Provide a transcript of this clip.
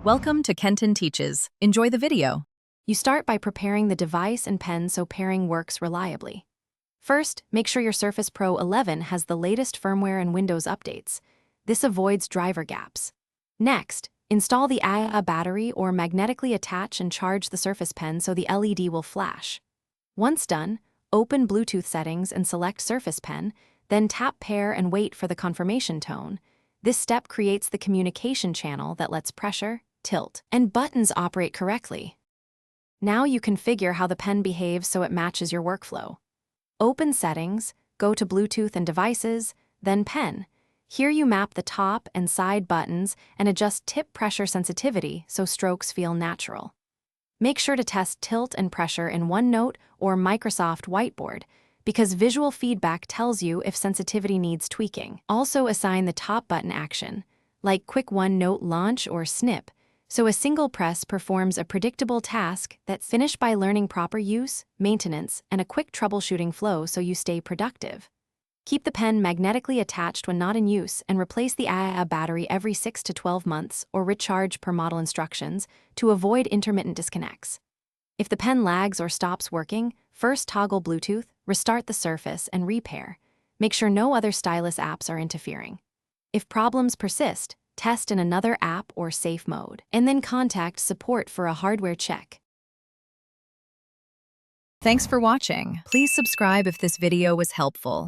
Welcome to Kenton Teaches. Enjoy the video. You start by preparing the device and pen so pairing works reliably. First, make sure your Surface Pro 11 has the latest firmware and Windows updates. This avoids driver gaps. Next, install the AA battery or magnetically attach and charge the Surface Pen so the LED will flash. Once done, open Bluetooth settings and select Surface Pen, then tap pair and wait for the confirmation tone. This step creates the communication channel that lets pressure, tilt, and buttons operate correctly. Now you configure how the pen behaves so it matches your workflow. Open Settings, go to Bluetooth and Devices, then Pen. Here you map the top and side buttons and adjust tip pressure sensitivity so strokes feel natural. Make sure to test tilt and pressure in OneNote or Microsoft Whiteboard, because visual feedback tells you if sensitivity needs tweaking. Also assign the top button action, like Quick OneNote Launch or Snip, so a single press performs a predictable task that's finished by learning proper use, maintenance, and a quick troubleshooting flow so you stay productive. Keep the pen magnetically attached when not in use and replace the AA battery every 6 to 12 months or recharge per model instructions to avoid intermittent disconnects. If the pen lags or stops working, first toggle Bluetooth, restart the Surface, and repair. Make sure no other stylus apps are interfering. If problems persist, test in another app or safe mode, and then contact support for a hardware check. Thanks for watching. Please subscribe if this video was helpful.